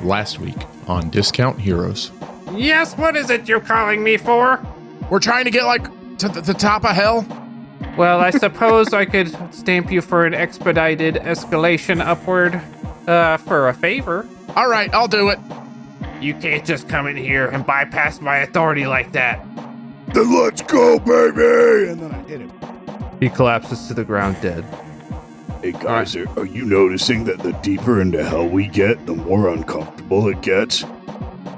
last week on Discount Heroes. Yes, what is it you're calling me for? We're trying to get, to the top of hell. Well, I suppose I could stamp you for an expedited escalation upward, for a favor. All right, I'll do it. You can't just come in here and bypass my authority like that. Then let's go, baby! And then I hit him. He collapses to the ground dead. Hey guys, are you noticing that the deeper into hell we get, the more uncomfortable it gets?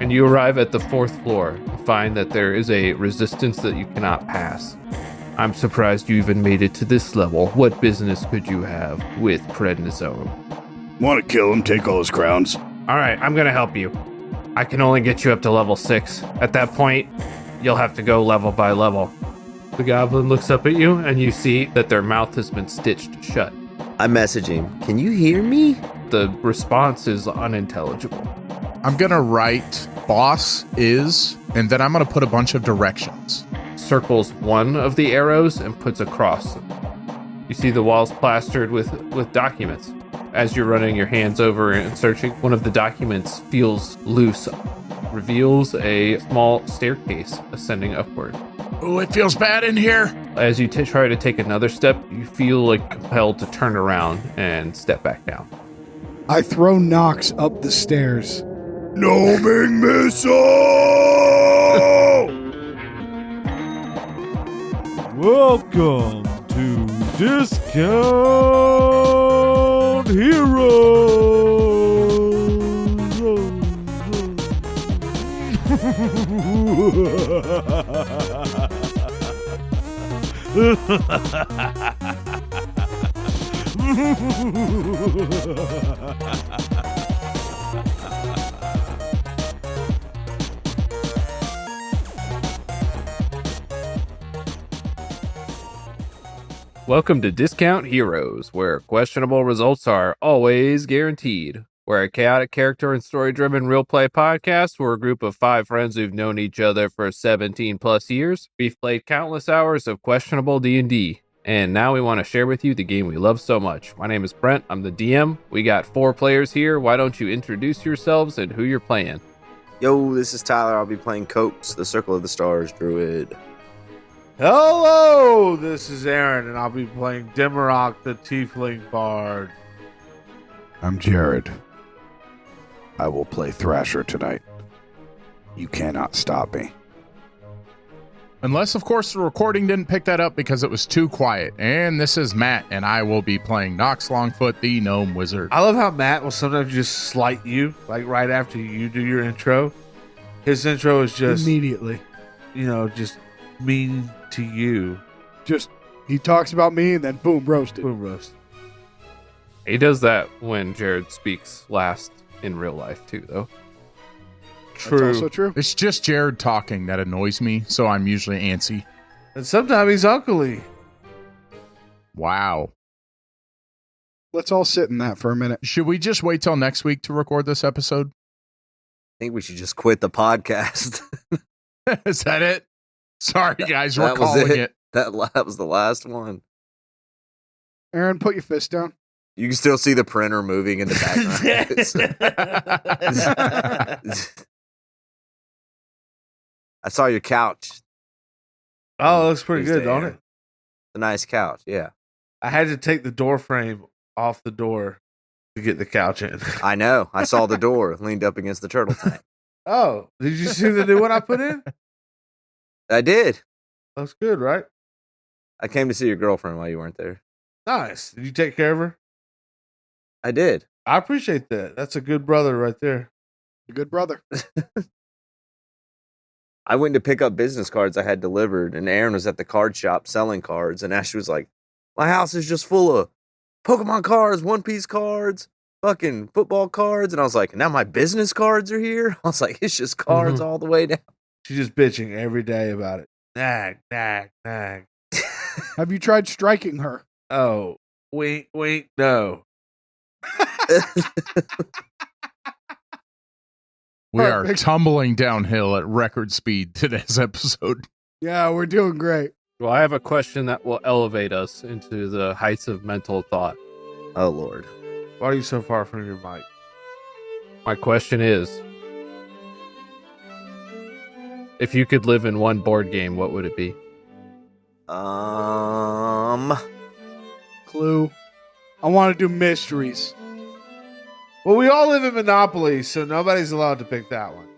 And you arrive at the 4th floor and find that there is a resistance that you cannot pass. I'm surprised you even made it to this level. What business could you have with Prednisone? Want to kill him, take all his crowns? Alright, I'm gonna help you. I can only get you up to level 6. At that point, you'll have to go level by level. The goblin looks up at you, and you see that their mouth has been stitched shut. I message him. Can you hear me? The response is unintelligible. I'm going to write boss is, and then I'm going to put a bunch of directions. Circles one of the arrows and puts a cross. You see the walls plastered with documents. As you're running your hands over and searching, one of the documents feels loose, reveals a small staircase ascending upward. Oh, it feels bad in here. As you try to take another step, you feel compelled to turn around and step back down. I throw Nox up the stairs. Gnoming missile! Welcome to Discount Welcome to Discount Heroes, where questionable results are always guaranteed. We're a chaotic character and story-driven real-play podcast. We're a group of 5 friends who've known each other for 17 plus years. We've played countless hours of questionable D&D, and now we want to share with you the game we love so much. My name is Brent. I'm the DM. We got 4 players here. Why don't you introduce yourselves and who you're playing? Yo, this is Tyler. I'll be playing Copes, the Circle of the Stars druid. Hello, this is Aaron, and I'll be playing Dimmerock, the Tiefling Bard. I'm Jared. I will play Thrasher tonight. You cannot stop me. Unless, of course, the recording didn't pick that up because it was too quiet. And this is Matt, and I will be playing Nox Longfoot, the Gnome Wizard. I love how Matt will sometimes just slight you, right after you do your intro. His intro is just, Immediately. Just mean to you. Just, he talks about me and then boom, roasted. Boom roast. He does that when Jared speaks last in real life, too, though. True. That's also true. It's just Jared talking that annoys me, so I'm usually antsy. And sometimes he's uncly. Wow. Let's all sit in that for a minute. Should we just wait till next week to record this episode? I think we should just quit the podcast. Is that it? Sorry, guys, we're That was calling it. That was the last one. Aaron, put your fist down. You can still see the printer moving in the background. I saw your couch. Oh, it looks pretty It's good, don't there. it? A nice couch, yeah. I had to take the door frame off the door to get the couch in. I know. I saw the door leaned up against the turtle tank. Oh, did you see the new one I put in? I did. That's good, right? I came to see your girlfriend while you weren't there. Nice. Did you take care of her? I did. I appreciate that. That's a good brother right there. A good brother. I went to pick up business cards I had delivered, and Aaron was at the card shop selling cards, and Ashley was like, my house is just full of Pokemon cards, One Piece cards, fucking football cards. And I was like, now my business cards are here? I was like, it's just cards all the way down. She's just bitching every day about it. Nag, nag, nag. Have you tried striking her? Oh, wink, wink, no. We are Perfect. tumbling downhill at record speed today's episode. Yeah, we're doing great. Well, I have a question that will elevate us into the heights of mental thought. Oh, Lord. Why are you so far from your mic? My question is, if you could live in one board game, what would it be? Clue. I want to do mysteries. Well, we all live in Monopoly, so nobody's allowed to pick that one.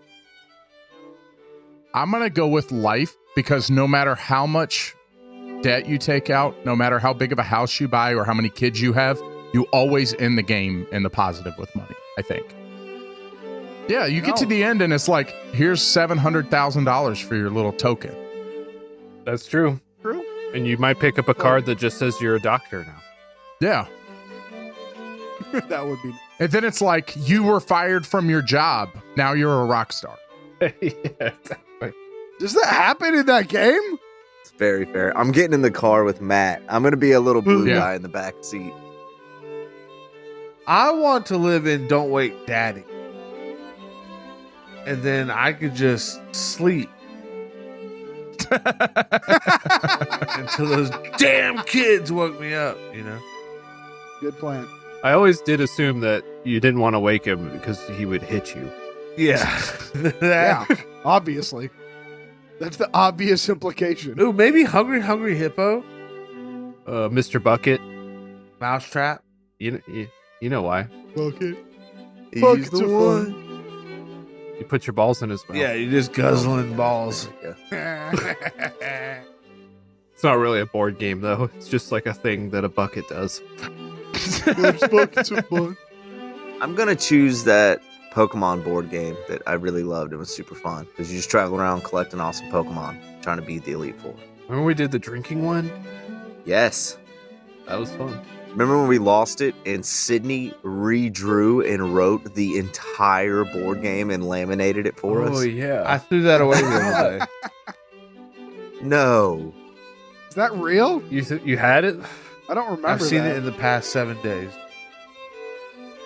I'm going to go with life because no matter how much debt you take out, no matter how big of a house you buy or how many kids you have, you always end the game in the positive with money, I think. Yeah, you get to the end and it's like, here's $700,000 for your little token. That's true. True. And you might pick up a card that just says you're a doctor now. Yeah. That would be. And then it's like, you were fired from your job. Now you're a rock star. Yeah, exactly. Does that happen in that game? It's very fair. I'm getting in the car with Matt. I'm going to be a little blue Yeah. guy in the back seat. I want to live in Don't Wake Daddy. And then I could just sleep until those damn kids woke me up, you know? Good plan. I always did assume that you didn't want to wake him because he would hit you. Yeah. Yeah, obviously. That's the obvious implication. Ooh, maybe Hungry Hippo? Mr. Bucket, Mousetrap? you know why. Bucket. He's Buckets the are one. You put your balls in his mouth. Yeah, you're just guzzling balls. Yeah. It's not really a board game, though. It's just like a thing that a bucket does. Buckets are fun. I'm going to choose that Pokemon board game that I really loved. It was super fun because you just travel around collecting awesome Pokemon, trying to beat the Elite Four. Remember we did the drinking one? Yes. That was fun. Remember when we lost it and Sydney redrew and wrote the entire board game and laminated it for us? yeah. I threw that away the other day. No. Is that real? You had it? I don't remember I've seen that. it in the past 7 days.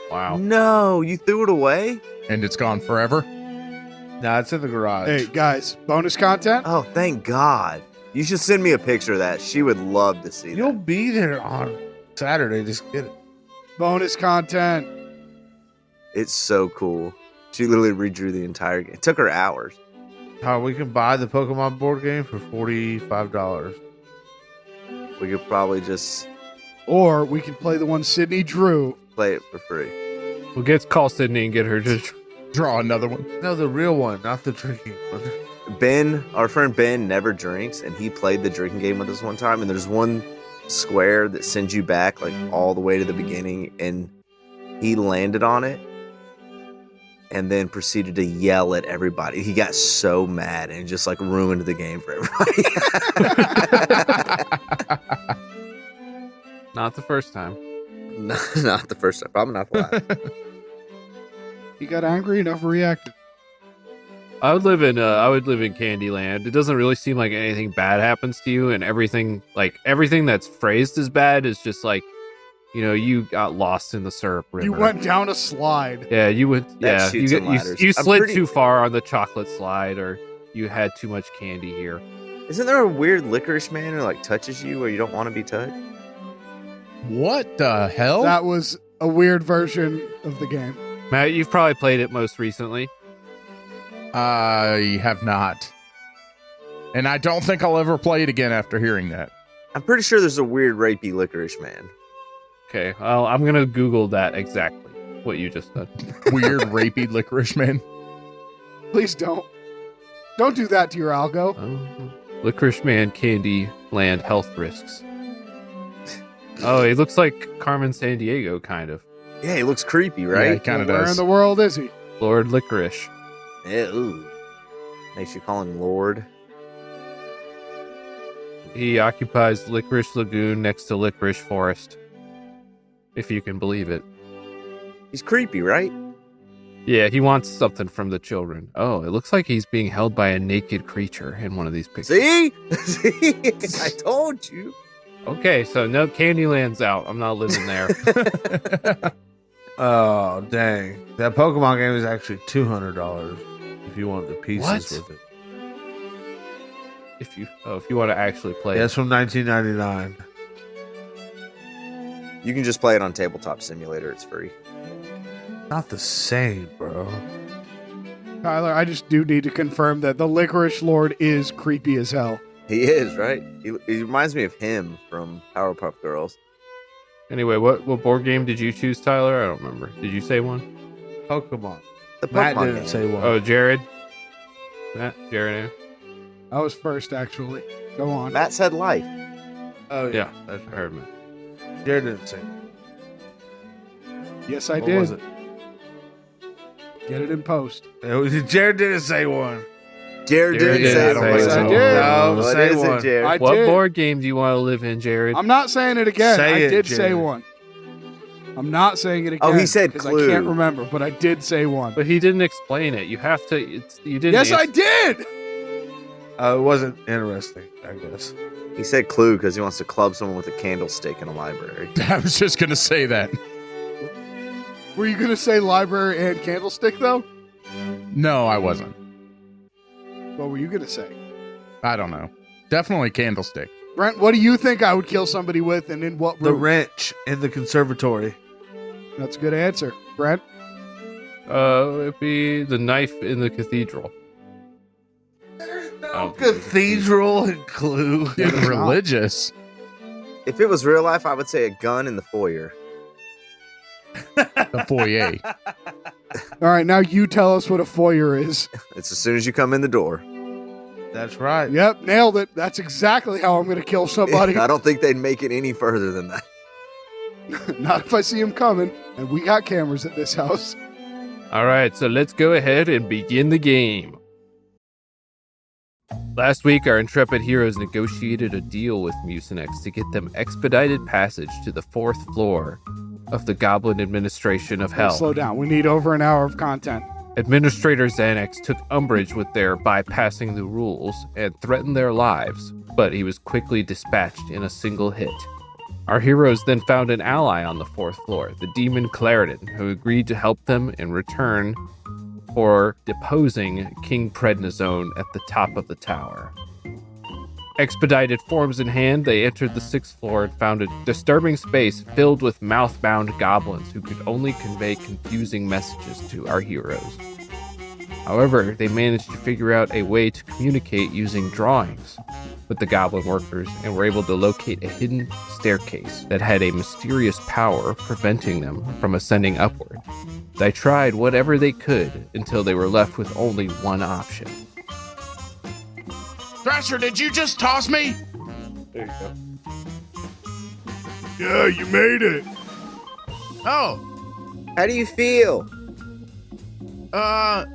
Wow. No, you threw it away? And it's gone forever. No, it's in the garage. Hey, guys, bonus content? Oh, thank God. You should send me a picture of that. She would love to see You'll that. be there on Saturday. Just get it. Bonus content. It's so cool. She literally redrew the entire game. It took her hours. How we can buy the Pokemon board game for $45. We could probably just Or we can play the one Sydney drew. play it for free. We'll call Sydney and get her to... Draw another one. No, the real one, not the drinking one. Ben, our friend Ben, never drinks, and he played the drinking game with us one time. And there's one square that sends you back like all the way to the beginning, and he landed on it and then proceeded to yell at everybody. He got so mad and just like ruined the game for everybody. Not the first time. Not the first time, probably not the last. He got angry enough, reacted. I would live in Candyland. It doesn't really seem like anything bad happens to you, and everything that's phrased as bad is just like, you got lost in the syrup river. You went down a slide. Yeah, you went. That Yeah, shoots and ladders. you I'm slid pretty- too far on the chocolate slide, or you had too much candy here. Isn't there a weird licorice man who like touches you where you don't want to be touched? What the hell? That was a weird version of the game. Matt, you've probably played it most recently. I have not. And I don't think I'll ever play it again after hearing that. I'm pretty sure there's a weird rapey licorice man. Okay, well, I'm gonna Google that exactly what you just said. Weird rapey licorice man. Please don't. Don't do that to your algo. Oh, Licorice Man Candy Land health risks. Oh, he looks like Carmen Sandiego, kind of. Yeah, he looks creepy, Yeah, right? he kind of Where in does. the world is he? Lord Licorice. Ew. Makes you call him Lord. He occupies Licorice Lagoon next to Licorice Forest. If you can believe it. He's creepy, right? Yeah, he wants something from the children. Oh, it looks like he's being held by a naked creature in one of these pictures. See? See? I told you. Okay, so no, Candyland's out. I'm not living there. Oh, dang. That Pokemon game is actually $200 if you want the pieces What? with it. if you want to actually play Yeah, it. it's from 1999. You can just play it on Tabletop Simulator. It's free. Not the same, bro. Tyler, I just do need to confirm that the Licorice Lord is creepy as hell. He is, right? He reminds me of him from Powerpuff Girls. Anyway, what board game did you choose, Tyler? I don't remember. Did you say one? Pokemon. The Matt Pokemon didn't game. say one. Oh, Jared. Matt, Jared. I was first, actually. Go on. Matt said life. Oh, Yeah, That's I heard Matt. Jared didn't say one. Yes, I What did. was it? Get it in post. Jared didn't say one. Jared didn't didn't say it. say on my it. show. I did. No, What say is it, one. Jared? I What did. board game do you want to live in, Jared? I'm not saying it again. Say I it, did say Jared. one. I'm not saying it again. Oh, he said because I Clue. can't remember, but I did say one. But he didn't explain it. You have to. You didn't. Yes, I did. It wasn't interesting, I guess. He said clue because he wants to club someone with a candlestick in a library. I was just gonna say that. Were you gonna say library and candlestick though? No, I wasn't. What were you gonna say? I don't know. Definitely candlestick. Brent, what do you think I would kill somebody with, and in what The room? wrench in the conservatory. That's a good answer, Brent. It'd be the knife in the cathedral. Oh, Cathedral and Clue. Getting religious. If it was real life, I would say a gun in the foyer. The foyer. All right, now you tell us what a foyer is. It's as soon as you come in the door. That's right. Yep, nailed it. That's exactly how I'm gonna kill somebody. I don't think they'd make it any further than that. Not if I see him coming, and we got cameras at this house. All right, so let's go ahead and begin the game. Last week, our intrepid heroes negotiated a deal with Mucinex to get them expedited passage to the 4th floor of the Goblin Administration of Hell. Slow down. We need over an hour of content. Administrator Xanax took umbrage with their bypassing the rules and threatened their lives, but he was quickly dispatched in a single hit. Our heroes then found an ally on the 4th floor, the demon Clarendon, who agreed to help them in return for deposing King Prednisone at the top of the tower. Expedited forms in hand, they entered the 6th floor and found a disturbing space filled with mouth-bound goblins who could only convey confusing messages to our heroes. However, they managed to figure out a way to communicate using drawings with the goblin workers and were able to locate a hidden staircase that had a mysterious power preventing them from ascending upward. They tried whatever they could until they were left with only one option. Thrasher, did you just toss me? There you go. Yeah, you made it. Oh, How do you feel? well,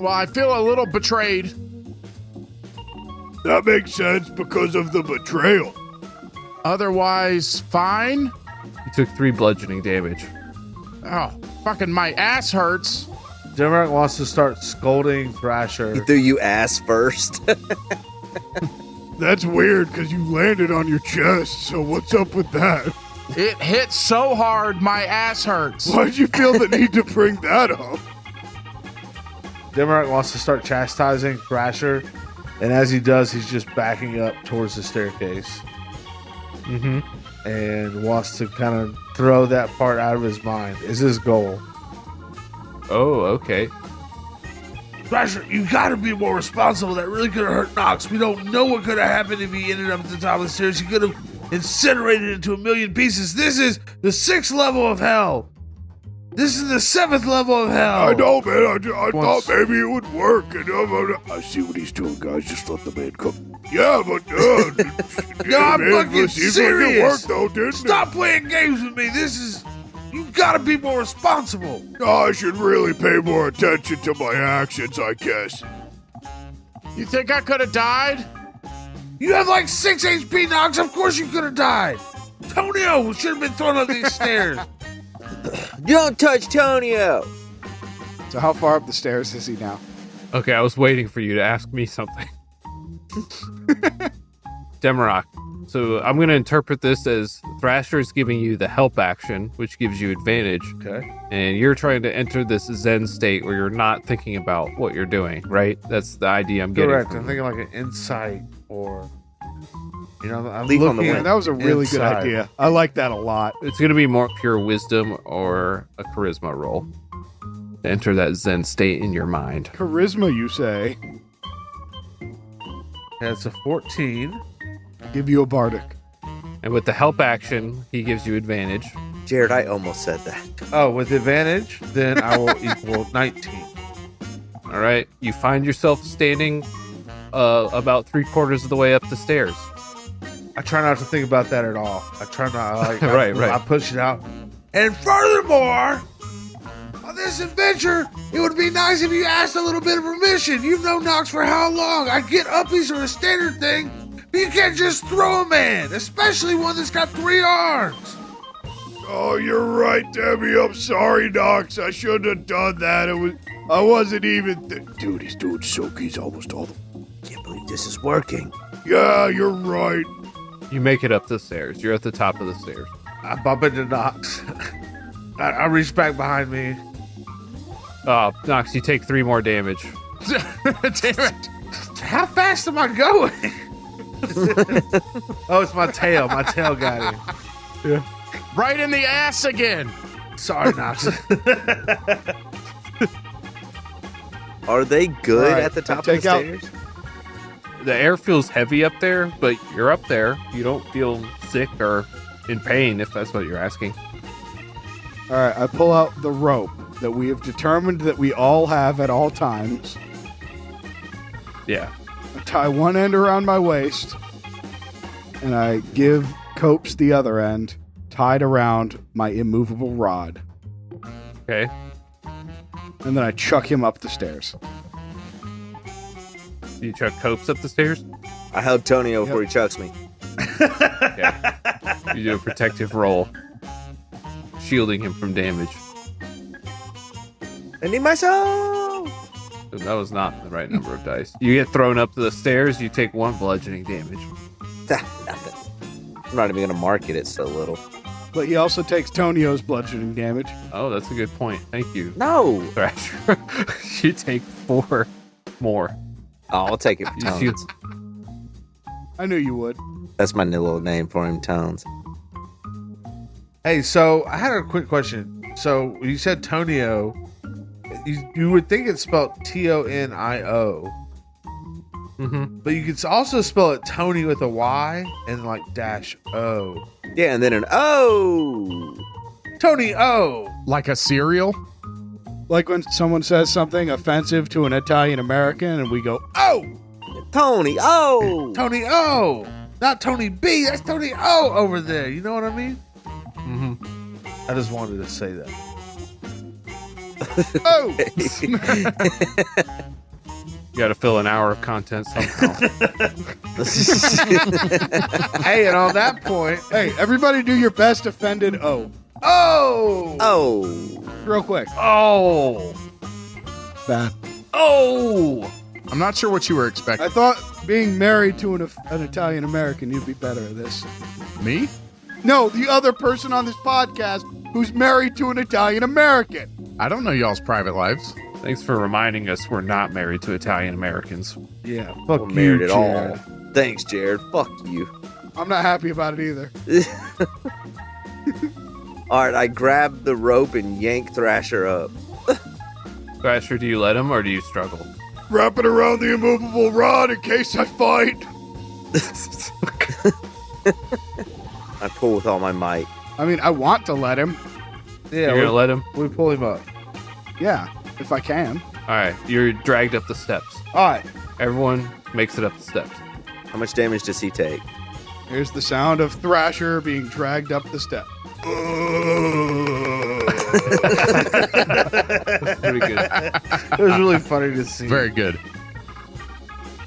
I feel a little betrayed. That makes sense because of the betrayal. Otherwise, fine. He took 3 bludgeoning damage. Oh, fucking my ass hurts. Demrock wants to start scolding Thrasher. He threw you ass first. That's weird because you landed on your chest, so what's up with that? It hit so hard, my ass hurts. Why'd you feel the need to bring that up? Demrock wants to start chastising Thrasher, and as he does, he's just backing up towards the staircase Mm-hmm. and wants to kind of throw that part out of his mind. Is his goal. Oh, okay. Thrasher, you gotta be more responsible. That really could have hurt Nox. We don't know what could have happened if he ended up at the top of the stairs. He could have incinerated into a million pieces. This is the 6th level of hell. This is the 7th level of hell. I know, man. I Once- thought maybe it would work. And I see what he's doing, guys. Just let the man come. Yeah, but No, I'm fucking seems like it serious. worked, though, didn't Stop playing games with me. This is... You gotta be more responsible. it? I should really pay more attention to my actions, I guess. You think I could have died? You have like 6 HP, Nox. Of course you could have died. Tonio should have been thrown up these stairs. Don't touch Tonio. So how far up the stairs is he now? Okay, I was waiting for you to ask me something. Demrock. So I'm going to interpret this as Thrasher is giving you the help action, which gives you advantage. Okay. And you're trying to enter this Zen state where you're not thinking about what you're doing, right? That's the idea I'm getting. Correct. from I'm thinking like an insight or... You know, I'm Leaf on the looking wind. That was a really good inside. idea. I like that a lot. It's going to be more pure wisdom or a charisma roll to enter that Zen state in your mind. Charisma, you say? That's a 14. Give you a bardic. And with the help action, he gives you advantage. Jared, I almost said that. Oh, with advantage, then I will equal 19. All right. You find yourself standing about 3/4 of the way up the stairs. I try not to think about that at all. I try not. Right. I push it out. And furthermore, on this adventure, it would be nice if you asked a little bit of permission. You've known Knox for how long? I get uppies are a standard thing, but you can't just throw a man, especially one that's got 3 arms. Oh, you're right, Debbie. I'm sorry, Knox. I shouldn't have done that. I wasn't even... Dude, he's doing Soakies almost all the... Can't believe this is working. Yeah, you're right. You make it up the stairs. You're at the top of the stairs. I bump into Knox. I reach back behind me. Nox, you take 3 more damage. Damn it. How fast am I going? Oh, it's my tail. My tail got him. Right in the ass again. Sorry, Knox. Are they good All right, at the top of take the out- stairs? The air feels heavy up there, but you're up there. You don't feel sick or in pain, if that's what you're asking. All right, I pull out the rope that we have determined that we all have at all times. Yeah. I tie one end around my waist, and I give Copes the other end, tied around my immovable rod. Okay. And then I chuck him up the stairs. You chuck Copes up the stairs? I held Tonio before he chucks me. You do a protective roll, shielding him from damage. I need my soul! That was not the right number of dice. You get thrown up the stairs, you take 1 bludgeoning damage. Nothing. I'm not even going to market it so little. But he also takes Tonio's bludgeoning damage. Oh, that's a good point. Thank you, No! Thrasher. You take 4 more. Oh, I'll take it for You Tones. I knew you would. That's my new little name for him, Tones. Hey, so I had a quick question. So you said Tonio. You would think it's spelled Tonio, Mm-hmm. but you could also spell it Tony with a Y and like -O. Yeah, and then an O! Tony O. Like a cereal? Like when someone says something offensive to an Italian American and we go, Oh, Tony O! Tony O. Not Tony B. That's Tony O over there. You know what I mean? Mm-hmm. I just wanted to say that. oh! You got to fill an hour of content somehow. Hey, and on that point, Hey, everybody do your best offended O. oh, Oh! Real quick. Oh! Bad. Oh! I'm not sure what you were expecting. I thought being married to an Italian American, you'd be better at this. Me? No, the other person on this podcast who's married to an Italian American. I don't know y'all's private lives. Thanks for reminding us we're not married to Italian Americans. yeah, fuck We're you, married at all. Jared. Thanks, Jared. Fuck you. I'm not happy about it either. Alright, I grabbed the rope and yanked Thrasher up. Thrasher, do you let him or do you struggle? Wrap it around the immovable rod in case I fight. I pull with all my might. I mean, I want to let him. Yeah, You're going to let him? we pull him up. Yeah, if I can. All right, you're dragged up the steps. All right. Everyone makes it up the steps. How much damage does he take? Here's the sound of Thrasher being dragged up the step. That's pretty good. It was really funny to see. Very good.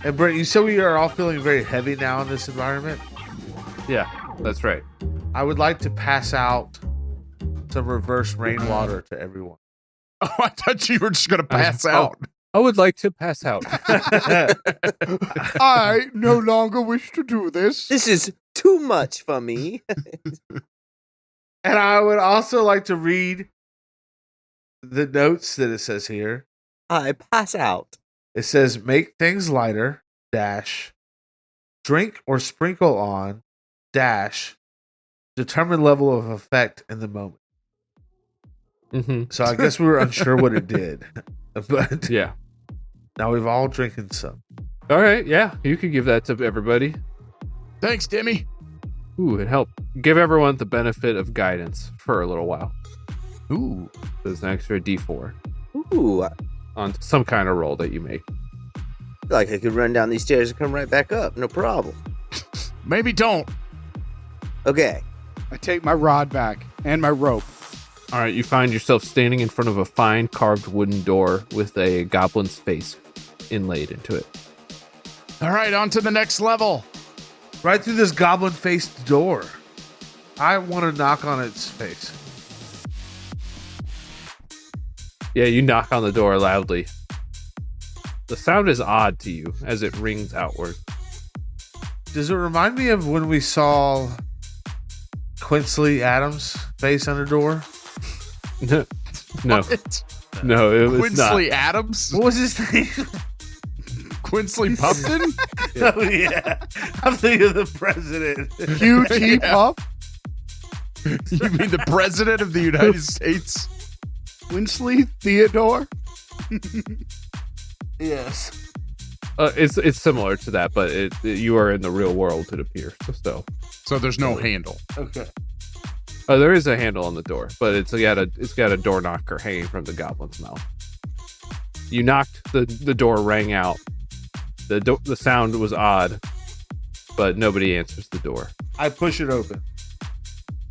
And Brent, you said we are all feeling very heavy now in this environment. Yeah, that's right. I would like to pass out some reverse rainwater to everyone. Oh, I thought you were just going to pass out. I would like to pass out. I no longer wish to do this. This is too much for me. And I would also like to read the notes that it says here. I pass out. It says, make things lighter, dash. drink or sprinkle on, dash, determine level of effect in the moment. Mm-hmm. So I guess we were unsure what it did. But Yeah. now we've all drinking some. All right. Yeah. You could give that to everybody. Thanks, Demi. Ooh, it helped. Give everyone the benefit of guidance for a little while. Ooh. There's an extra D4 Ooh, I on some kind of roll that you make. feel like I could run down these stairs and come right back up. No problem. Maybe don't. Okay. I take my rod back and my rope. All right. You find yourself standing in front of a fine carved wooden door with a goblin's face inlaid into it. All right, on to the next level. Right through this goblin-faced door. I want to knock on its face. Yeah, you knock on the door loudly. The sound is odd to you as it rings outward. Does it remind me of when we saw Quincy Adams' face on the door? No, What? no, it was not. Quincy Adams? What was his name? Quincy Puffton? Oh, yeah. I'm thinking of the president. QT Puff? You mean the president of the United States? Winsley Theodore? Yes. It's similar to that, but you are in the real world. It appears So there's no handle. Okay. Oh, there is a handle on the door, but it's got a door knocker hanging from the goblin's mouth. You knocked, the door rang out. The sound was odd, but nobody answers the door. I push it open.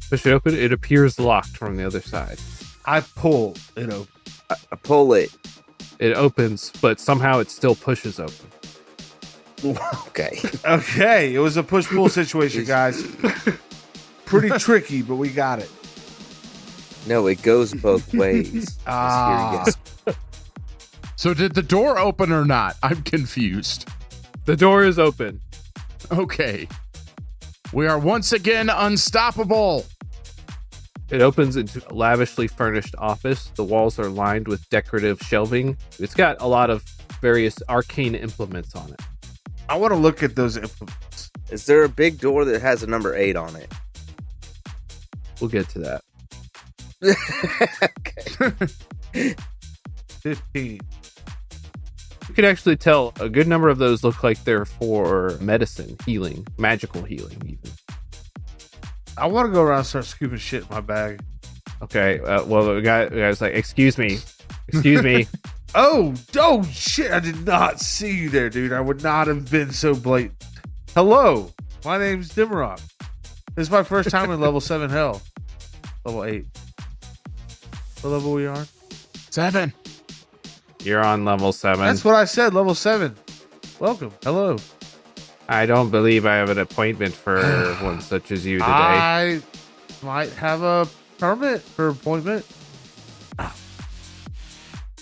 Push it open. It appears locked from the other side. I pull it open. I pull it. It opens, but somehow it still pushes open. Okay. Okay. It was a push-pull situation, guys. Pretty tricky, but we got it. No, it goes both ways. Ah. So did the door open or not? I'm confused. The door is open. Okay. We are once again unstoppable. It opens into a lavishly furnished office. The walls are lined with decorative shelving. It's got a lot of various arcane implements on it. I want to look at those implements. Is there a big door that has a number 8 on it? We'll get to that. Okay. 15. You can actually tell a good number of those look like they're for medicine, healing, magical healing even. I want to go around and start scooping shit in my bag. Okay, well, the guy's like, excuse me. Oh, shit. I did not see you there, dude. I would not have been so blatant. Hello. My name's Dimrock. This is my first time in level 7 hell. Level 8. What level we on? 7. You're on level 7. That's what I said, level 7. Welcome. Hello. I don't believe I have an appointment for one such as you today. I might have a permit for appointment.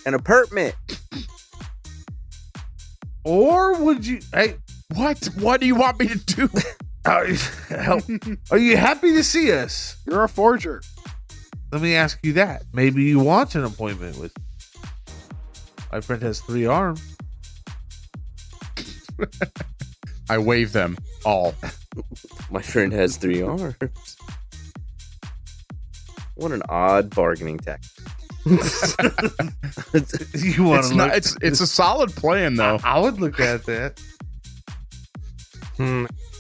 An apartment. Or would you... Hey, What do you want me to do? are you happy to see us? You're a forger. Let me ask you that. Maybe you want an appointment with... My friend has 3 arms. I wave them all. My friend has 3 arms. What an odd bargaining tactic. You want It's to not. look? It's a solid plan though. I would look at that.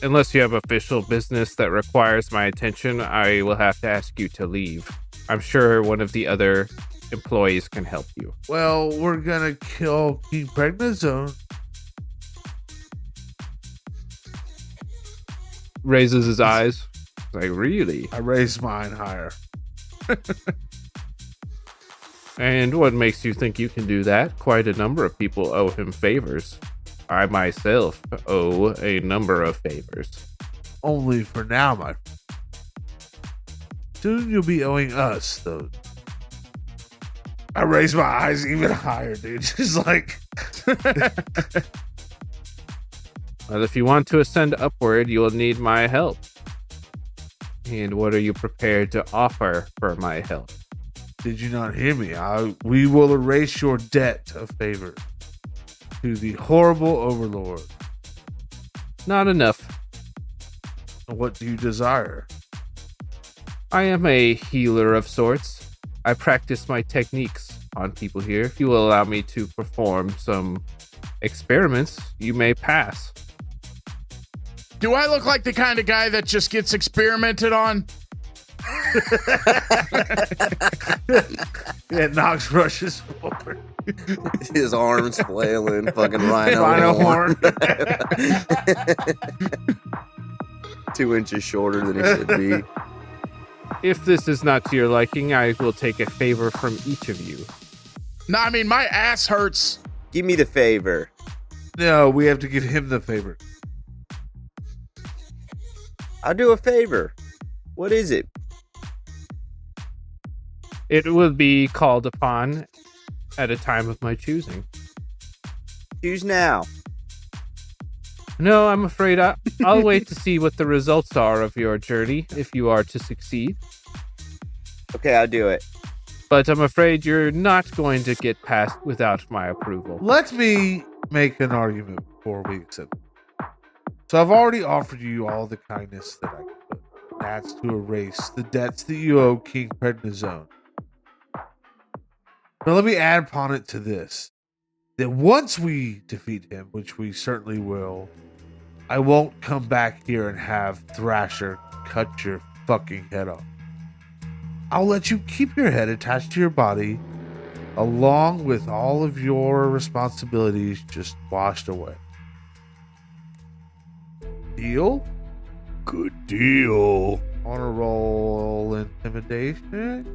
Unless you have official business that requires my attention, I will have to ask you to leave. I'm sure one of the other employees can help you. Well, we're gonna kill King Prednisone. Raises his eyes. Like, really? I raised mine higher. And what makes you think you can do that? Quite a number of people owe him favors. I myself owe a number of favors. Only for now, my friend. Soon you'll be owing us, though. I raised my eyes even higher, dude. Just like... Well, if you want to ascend upward, you will need my help. And what are you prepared to offer for my help? Did you not hear me? We will erase your debt of favor to the horrible overlord. Not enough. What do you desire? I am a healer of sorts. I practice my techniques on people here. If you will allow me to perform some experiments, you may pass. Do I look like the kind of guy that just gets experimented on? Yeah, Knox rushes forward. His arms flailing, fucking rhino Rhino horn. horn. 2 inches shorter than he should be. If this is not to your liking, I will take a favor from each of you. No, I mean, my ass hurts. Give me the favor. No, we have to give him the favor. I'll do a favor. What is it? It will be called upon at a time of my choosing. Choose now. No, I'm afraid I'll wait to see what the results are of your journey if you are to succeed. Okay, I'll do it. But I'm afraid you're not going to get past without my approval. Let me make an argument before we accept it. So I've already offered you all the kindness that I could. That's to erase the debts that you owe King Prednisone. Now let me add upon it to this. That once we defeat him, which we certainly will, I won't come back here and have Thrasher cut your fucking head off. I'll let you keep your head attached to your body, along with all of your responsibilities just washed away. Deal? Good deal. On a roll intimidation?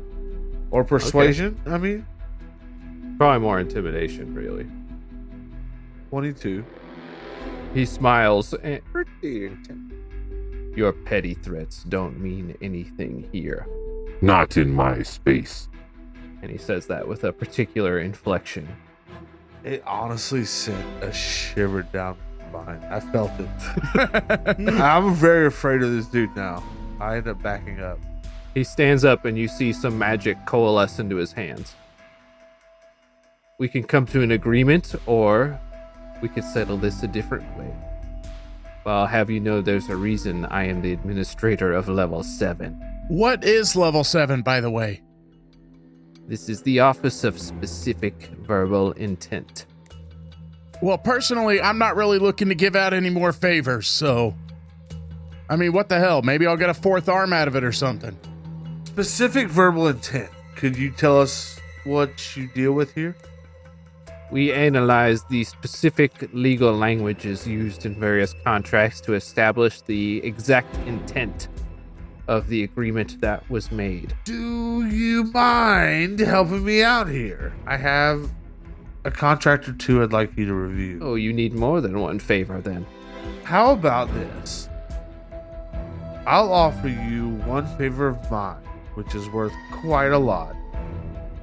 Or persuasion, I mean? Probably more intimidation, really. 22. He smiles, and Pretty intense. your petty threats don't mean anything here. Not in my space. And he says that with a particular inflection. It honestly sent a shiver down my spine. I felt it. I'm very afraid of this dude now. I end up backing up. He stands up and you see some magic coalesce into his hands. We can come to an agreement, or we could settle this a different way. Well, I'll have you know there's a reason I am the administrator of level 7. What is level 7, by the way? This is the Office of Specific Verbal Intent. Well, personally, I'm not really looking to give out any more favors, so... I mean, what the hell? Maybe I'll get a 4th arm out of it or something. Specific verbal intent. Could you tell us what you deal with here? We analyze the specific legal languages used in various contracts to establish the exact intent of the agreement that was made. Do you mind helping me out here? I have a contract or two I'd like you to review. Oh, you need more than one favor then. How about this? I'll offer you one favor of mine, which is worth quite a lot.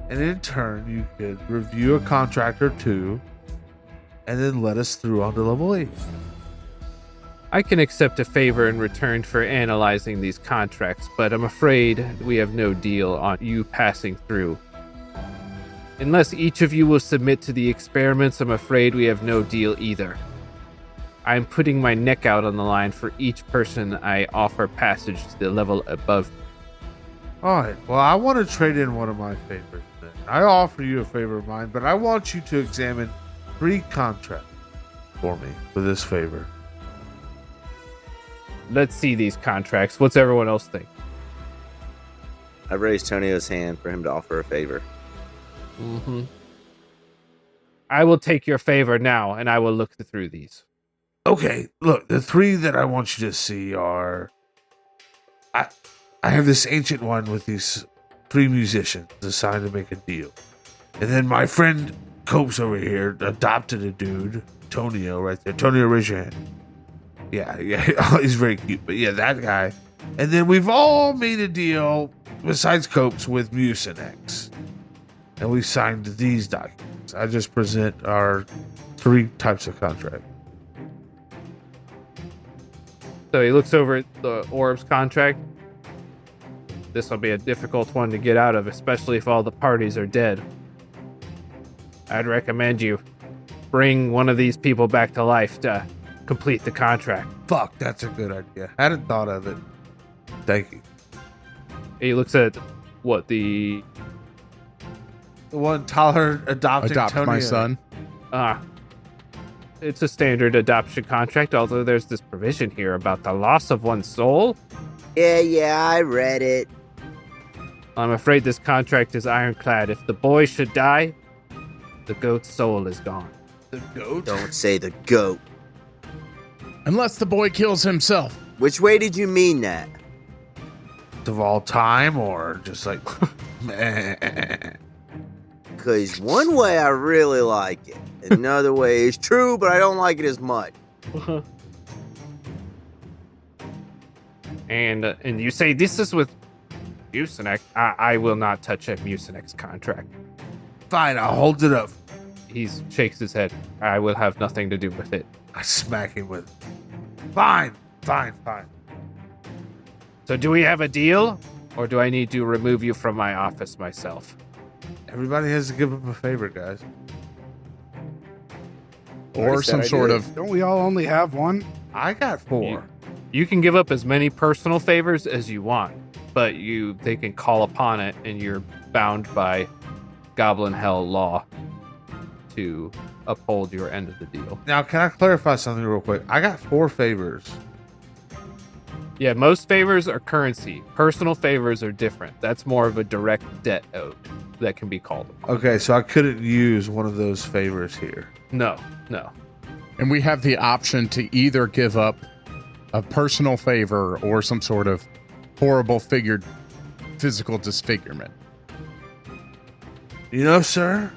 And in turn, you could review a contract or two and then let us through onto level 8. I can accept a favor in return for analyzing these contracts, but I'm afraid we have no deal on you passing through. Unless each of you will submit to the experiments, I'm afraid we have no deal either. I'm putting my neck out on the line for each person I offer passage to the level above. Alright, well, I want to trade in one of my favors then. I offer you a favor of mine, but I want you to examine 3 contracts for me for this favor. Let's see these contracts. What's everyone else think? I raised Tonio's hand for him to offer a favor. Mm-hmm. I will take your favor now, and I will look through these. Okay, look, the 3 that I want you to see are... I have this ancient one with these 3 musicians assigned to make a deal. And then my friend Copes over here adopted a dude, Tonio, right there. Tonio, raise your hand. Yeah, he's very cute. But yeah, that guy. And then we've all made a deal, besides Copes, with Mucinex. And we signed these documents. I just present our 3 types of contract. So he looks over at the Orbs contract. This will be a difficult one to get out of, especially if all the parties are dead. I'd recommend you bring one of these people back to life to complete the contract. Fuck, that's a good idea. I hadn't thought of it. Thank you. He looks at what The one Tyler adopting Adopt Tony. my son. it's a standard adoption contract, although there's this provision here about the loss of one's soul. Yeah, I read it. I'm afraid this contract is ironclad. If the boy should die, the goat's soul is gone. The goat? Don't say the goat. Unless the boy kills himself. Which way did you mean that? Of all time, or just like... Because one way I really like it. Another way is true, but I don't like it as much. And you say this is with Mucinex. I will not touch a Mucinex contract. Fine, I'll hold it up. He shakes his head. I will have nothing to do with it. I smack him with it. Fine. So do we have a deal? Or do I need to remove you from my office myself? Everybody has to give up a favor, guys. Or some sort of... Don't we all only have one? I got 4. You can give up as many personal favors as you want, but they can call upon it, and you're bound by Goblin Hell law to uphold your end of the deal. Now, can I clarify something real quick? I got 4 favors. Yeah, most favors are currency. Personal favors are different. That's more of a direct debt owed that can be called upon. Okay, so I couldn't use one of those favors here. No. And we have the option to either give up a personal favor or some sort of horrible physical disfigurement. You know, sir,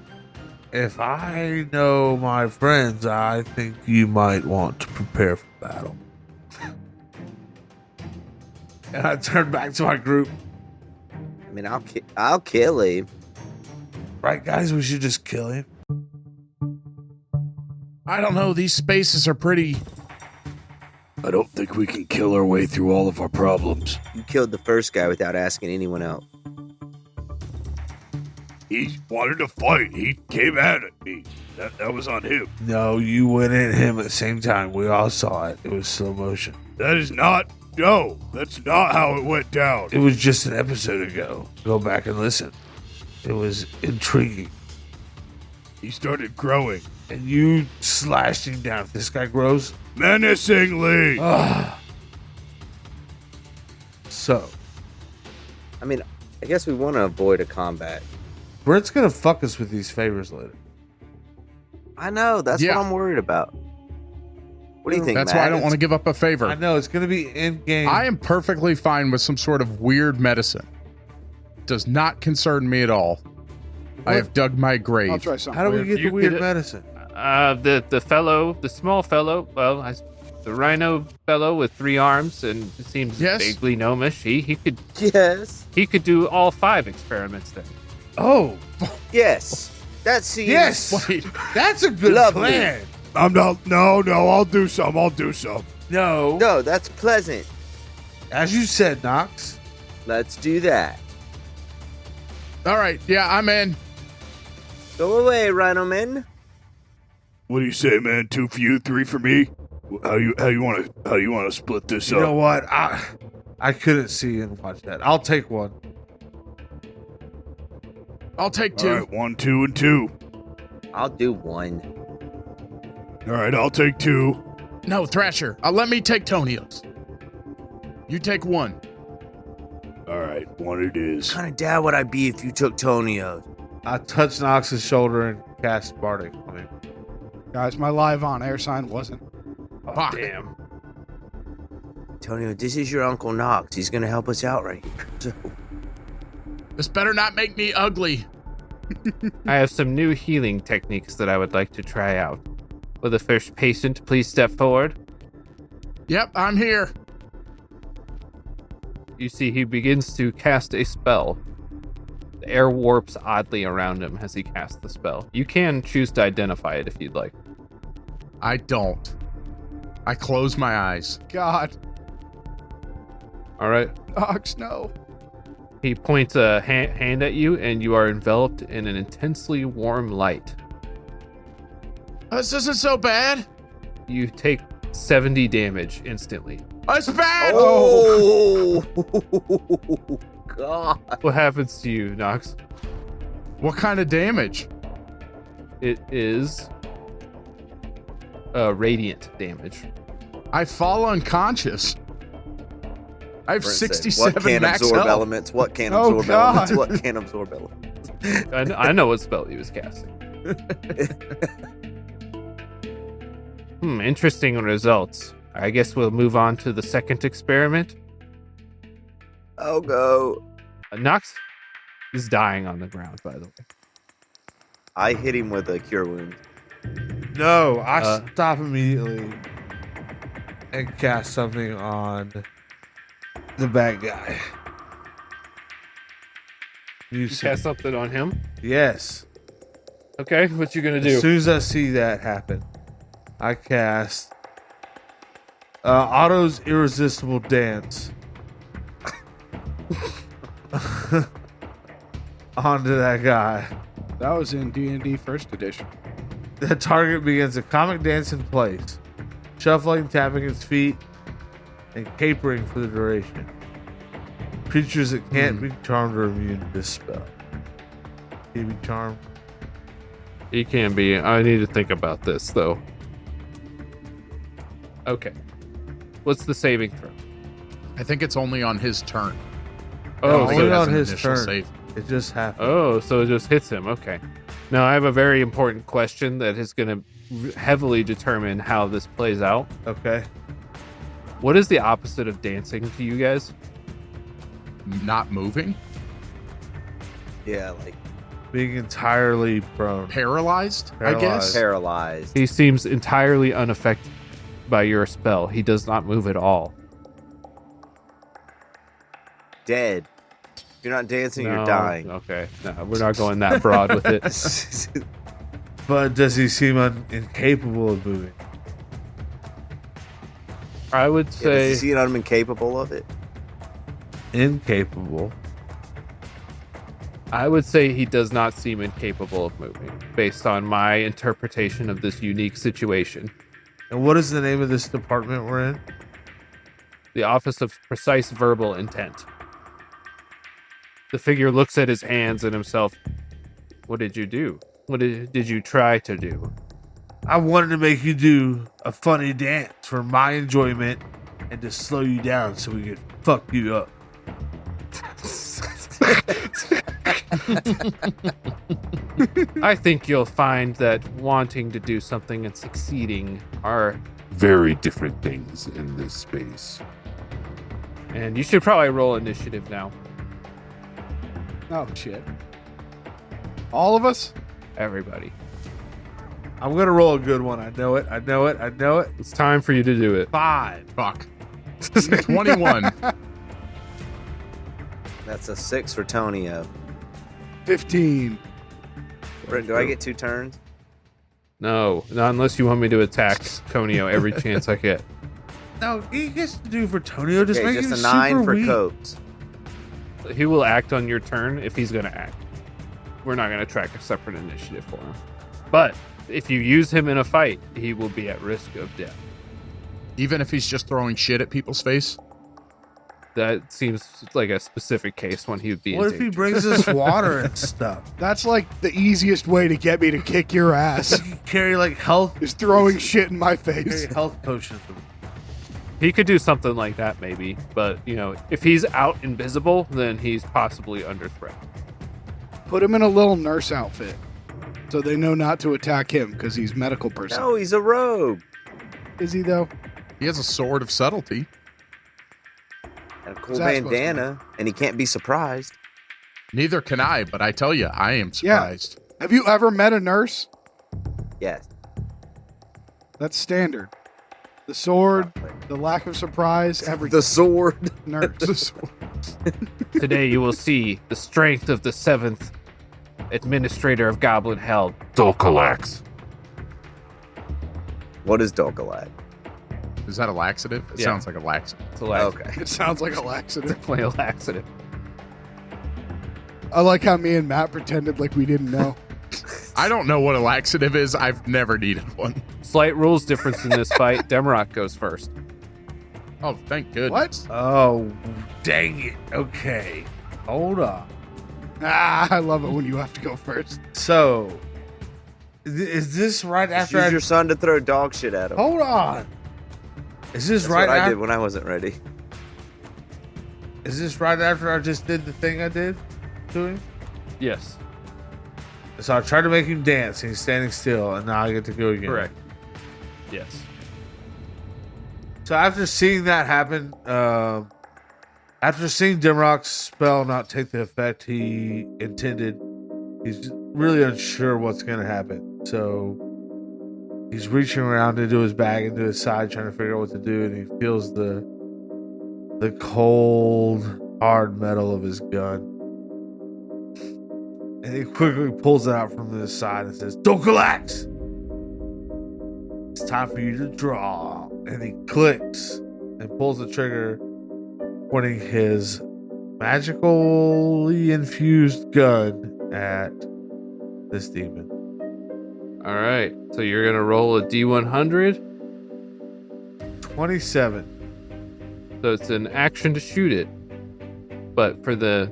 if I know my friends, I think you might want to prepare for battle. And I turn back to my group. I mean, I'll kill him. Right, guys? We should just kill him. I don't know. These spaces are pretty... I don't think we can kill our way through all of our problems. You killed the first guy without asking anyone else. He wanted to fight. He came at me. That was on him. No, you went at him at the same time. We all saw it. It was slow motion. That is not... No, that's not how it went down. It was just an episode ago. Go back and listen. It was intriguing. He started growing. And you slashed him down. If this guy grows... Menacingly. So, I mean, I guess we want to avoid a combat. Brent's gonna fuck us with these favors later. I know. That's Yeah. what I'm worried about. What do you think, That's Matt? why I don't want to give up a favor. I know, it's gonna be in-game. I am perfectly fine with some sort of weird medicine. Does not concern me at all. I have dug my grave. I'll try something. How do we weird. get the You weird could- medicine? The small fellow, the rhino fellow with 3 arms and it seems Yes. vaguely gnomish. He could do all 5 experiments then. Oh, Yes. That seems... yes! Wait, That's a good Lovely. plan. I'm not... No, I'll do some. No. No, that's pleasant. As you said, Knox. Let's do that. all right. Yeah, I'm in. Go away, Rhino Man. What do you say, man? 2 for you, 3 for me? How you want to split this You up? know what? I couldn't see and watch that. I'll take one. I'll take 2. All right, 1, 2, and 2. I'll do 1. All right, I'll take 2. No, Thrasher. Let me take Tonio's. You take 1. All right, 1 it is. What kind of dad would I be if you took Tonio's? I touched Knox's shoulder and cast Bardic on him. Guys, my live on air sign wasn't. Fuck. Damn. Tonio, this is your Uncle Knox. He's going to help us out right here. So, This better not make me ugly. I have some new healing techniques that I would like to try out. Will the first patient please step forward? Yep, I'm here. You see he begins to cast a spell. The air warps oddly around him as he casts the spell. You can choose to identify it if you'd like. I don't. I close my eyes. God, All right. Knox, no. He points a hand at you, and you are enveloped in an intensely warm light. This isn't so bad. You take 70 damage instantly. It's bad. Oh, God. What happens to you, Nox? What kind of damage? It is radiant damage. I fall unconscious. I have Brent said, 67 what can max absorb health. elements? What can Oh, absorb God. elements? What can absorb elements? I know what spell he was casting. Interesting results. I guess we'll move on to the second experiment. Oh, go. Nox is dying on the ground, by the way. I hit him with a cure wound. No, I stop immediately and cast something on the bad guy. You cast something on him? Yes. Okay, what you gonna do? As soon as I see that happen, I cast Otto's Irresistible Dance onto that guy. That was in D&D First Edition. The target begins a comic dance in place, shuffling, tapping its feet, and capering for the duration. Creatures that can't be charmed are immune to this spell. Can you be charmed? He can be. I need to think about this, though. Okay. What's the saving throw? I think it's only on his turn. Oh, I don't think only it has on an his initial turn. save. It just happened. Oh, so it just hits him. Okay. Now, I have a very important question that is going to heavily determine how this plays out. Okay. What is the opposite of dancing to you guys? Not moving? Yeah, like Being entirely prone. Paralyzed, I Paralyzed. guess? paralyzed. He seems entirely unaffected by your spell. He does not move at all. Dead. If you're not dancing, No, you're dying. Okay. No, we're not going that broad with it. But does he seem incapable of moving? I would Does say he see it? I'm incapable of it. Incapable. he does not seem incapable of moving based on my interpretation of this unique situation. And what is the name of this department we're in? The Office of Precise Verbal Intent. The figure looks at his hands and himself. What did you do? What did you try to do? I wanted to make you do a funny dance for my enjoyment and to slow you down so we could fuck you up. I think you'll find that wanting to do something and succeeding are, Very different things in this space. and you should probably roll initiative now. Oh, shit. All of us? Everybody. I'm going to roll a good one. I know it. It's time for you to do it. 5. Fuck. 21. That's a 6 for Tonio. 15. Brent, do I get 2 turns? No, not unless you want me to attack Conio every chance I get. No, he gets to do for Tonio. Just Okay, make just him a 9 super for weak. Coates. He will act on your turn if he's going to act. We're not going to track a separate initiative for him. But if you use him in a fight, he will be at risk of death. Even if he's just throwing shit at people's face? That seems like a specific case when he would be What in if he danger. brings us water and stuff? That's like the easiest way to get me to kick your ass. Carry like health, Is throwing shit in my carry face. health potions. He could do something like that maybe, but if he's out invisible, then he's possibly under threat. Put him in a little nurse outfit so they know not to attack him because he's medical person. No, he's a rogue. Is he though? He has a sword of subtlety. And a cool What's that supposed to bandana, and he can't be surprised. Neither can I, but I tell you, I am Yeah. surprised. Have you ever met a nurse? Yes. That's standard. The sword, the lack of surprise, everything. The sword. Nurse. Today you will see the strength of the 7th administrator of Goblin Hell. Dulcalax. What is Dolgalag? Is that a laxative? It Yeah. sounds like a laxative. It's a laxative. Okay. It sounds like a laxative. Definitely a laxative. I like how me and Matt pretended like we didn't know. I don't know what a laxative is. I've never needed one. Slight rules difference in this fight. Demarok goes first. Oh, thank goodness. Oh, dang it. Okay. Hold on. I love it when you have to go first. So, is this right Just after use your son to throw dog shit at him. Hold on. Is this That's right what I after? did when I wasn't ready. Is this right after I just did the thing I did to him? Yes, So I tried to make him dance, and he's standing still, and now I get to go again. correct. Yes. So after seeing that happen, after seeing Dimrock's spell not take the effect he intended, he's really unsure what's going to happen. So he's reaching around into his bag, into his side, trying to figure out what to do, and he feels the cold, hard metal of his gun. And he quickly pulls it out from his side and says, "Don't relax! It's time for you to draw." And he clicks and pulls the trigger, pointing his magically infused gun at this demon. All right. So you're gonna roll a D100. 27. So it's an action to shoot it. But for the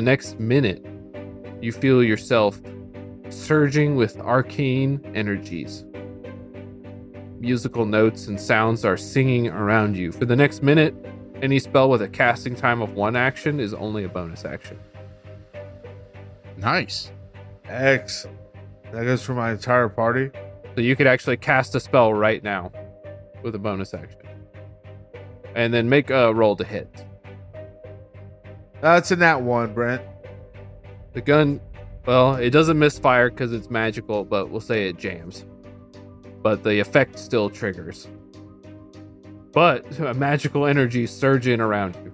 next minute, you feel yourself surging with arcane energies. Musical notes and sounds are singing around you. For the next minute, any spell with a casting time of 1 action is only a bonus action. Nice. Excellent. That goes for my entire party. So you could actually cast a spell right now with a bonus action. And then make a roll to hit. That's in that one, Brent. The gun, well, it doesn't misfire because it's magical, but we'll say it jams. But the effect still triggers. But a magical energy surging around you.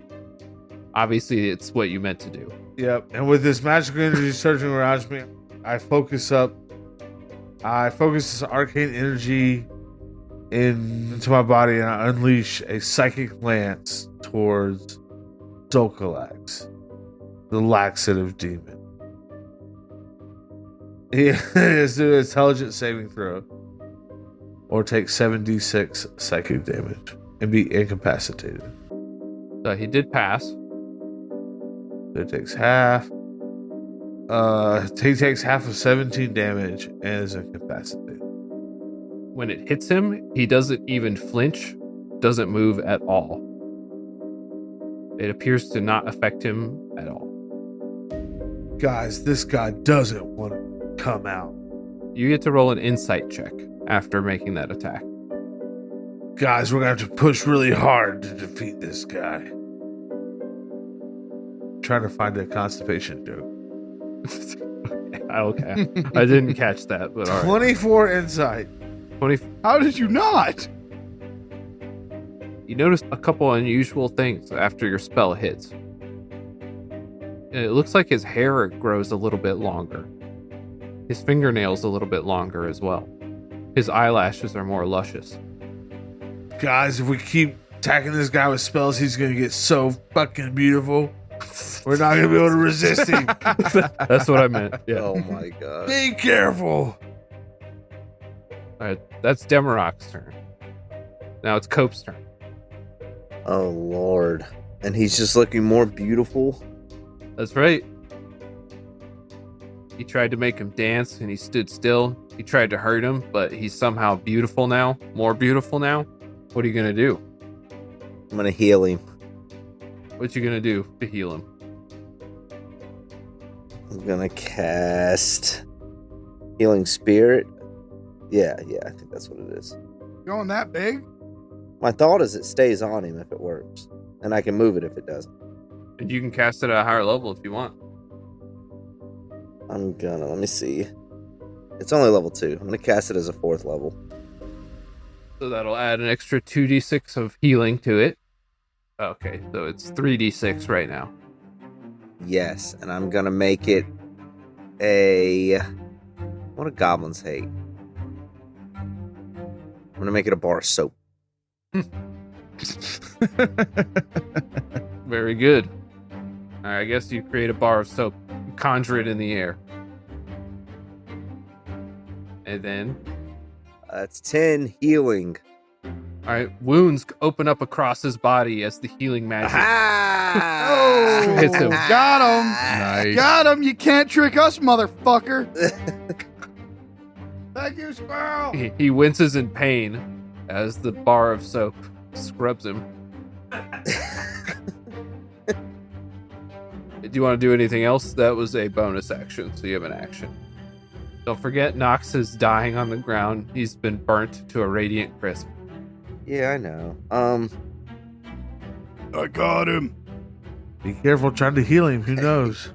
Obviously, it's what you meant to do. Yep. And with this magical energy surging around me, I focus this arcane energy into my body, and I unleash a psychic lance towards Zolkalax, the laxative demon. He has to do an intelligence saving throw or take 7d6 psychic damage and be incapacitated. So he did pass. So it takes half. He takes half of 17 damage and is incapacitated. When it hits him, he doesn't even flinch, doesn't move at all. It appears to not affect him at all. Guys, this guy doesn't want to come out. You get to roll an insight check after making that attack. Guys, we're going to have to push really hard to defeat this guy. Trying to find a constipation joke. Okay. I didn't catch that, but all right. 24 insight. 20. How did you not? You notice a couple unusual things after your spell hits. It looks like his hair grows a little bit longer. His fingernails a little bit longer as well. His eyelashes are more luscious. Guys, if we keep attacking this guy with spells, he's going to get so fucking beautiful. We're not going to be able to resist him. That's what I meant. Yeah. Oh my god. Be careful. All right, that's Demarok's turn. Now it's Cope's turn. Oh lord. And he's just looking more beautiful. That's right. He tried to make him dance and he stood still. He tried to hurt him, but he's somehow beautiful now. More beautiful now. What are you going to do? I'm gonna heal him. What you going to do to heal him? I'm gonna cast Healing Spirit. Yeah, I think that's what it is. Going that big? My thought is it stays on him if it works. And I can move it if it doesn't. And you can cast it at a higher level if you want. Let me see. It's only level 2. I'm gonna cast it as a 4th level. So that'll add an extra 2d6 of healing to it. Okay, so it's 3d6 right now. Yes, and I'm gonna make it what do goblins hate? I'm gonna make it a bar of soap. Very good. All right, I guess you create a bar of soap, you conjure it in the air. And then, That's 10 healing. all right, wounds open up across his body as the healing magic. Oh, Hits him. got him. Nice. Got him. You can't trick us, motherfucker. Thank you, squirrel. He winces in pain as the bar of soap scrubs him. Do you want to do anything else? That was a bonus action, so you have an action. Don't forget, Nox is dying on the ground. He's been burnt to a radiant crisp. Yeah, I know. I got him. Be careful trying to heal him. Who knows?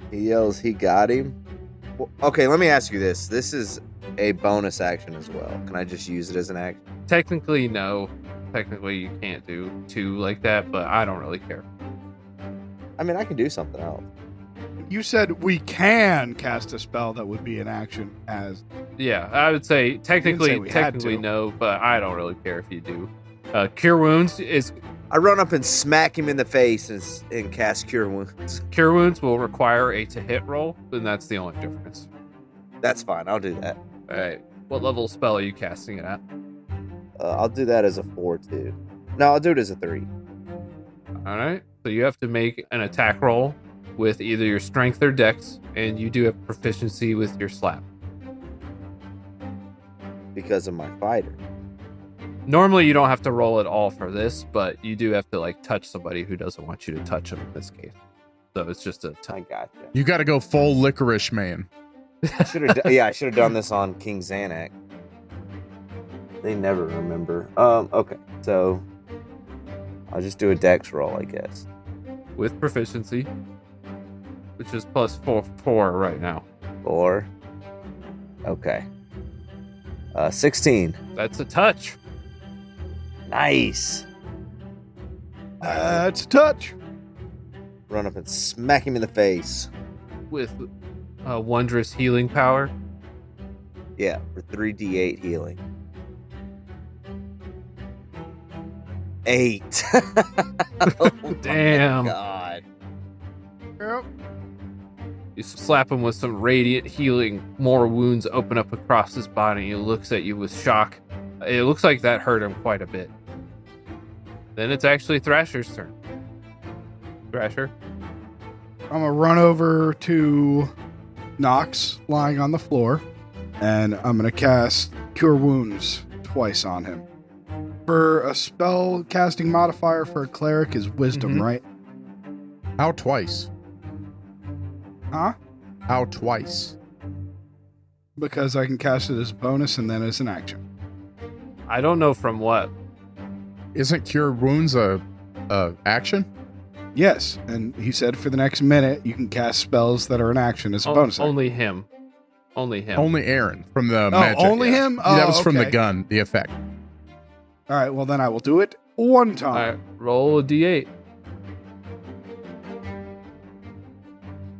He yells, he got him. Well, okay, let me ask you this. This is a bonus action as well. Can I just use it as an action? Technically, no. Technically, you can't do 2 like that, but I don't really care. I mean, I can do something else. You said we can cast a spell that would be an action as. Yeah, I would say technically we had to. no, but I don't really care if you do. Cure Wounds is I run up and smack him in the face and cast Cure Wounds. Cure Wounds will require a to hit roll, and that's the only difference. That's fine. I'll do that. All right, what level spell are you casting it at? I'll do that as a 4 too. No, I'll do it as a 3. All right, so you have to make an attack roll with either your strength or dex, and you do have proficiency with your slap. Because of my fighter. Normally, you don't have to roll at all for this, but you do have to like touch somebody who doesn't want you to touch them in this case. So it's just a I gotcha. You got to go full licorice man. I should have done this on King Xanac. They never remember. Okay, so I'll just do a dex roll, I guess. with proficiency, which is plus 4 right now. 4. Okay. 16. That's a touch. Nice. That's a touch. Run up and smack him in the face. With wondrous healing power. Yeah, for 3d8 healing. 8. Oh Damn. my God. Yep. You slap him with some radiant healing. More wounds open up across his body. He looks at you with shock. It looks like that hurt him quite a bit. Then it's actually Thrasher's turn. Thrasher. I'm gonna run over to Nox lying on the floor, and I'm gonna cast Cure Wounds twice on him. For a spell casting modifier for a cleric is Wisdom, Mhm. right? How twice? Huh? How twice? Because I can cast it as a bonus and then as an action. I don't know from what. Isn't Cure Wounds a action? Yes, and he said for the next minute you can cast spells that are an action as a bonus action. Only him. Only him. Only Aaron from the magic. only him? Yeah, that Oh, was from the okay. gun, the effect. All right, well then I will do it one All time. right, roll a d8.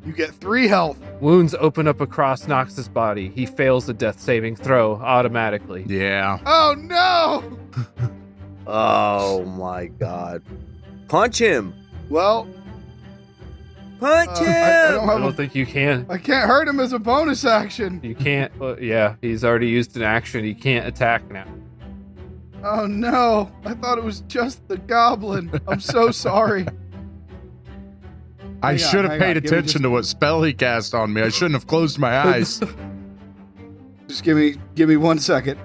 You get 3 health. Wounds open up across Nox's body. He fails the death saving throw automatically. Yeah. Oh no! Oh my God. Punch him. Well, Punch him. I don't I have don't think you can. I can't hurt him as a bonus action. You can't. Yeah, he's already used an action. He can't attack now. Oh no! I thought it was just the goblin. I'm so sorry. I Hang on, should have hang paid on. Give me attention to what spell he cast on me. I shouldn't have closed my eyes. Just give me 1 second.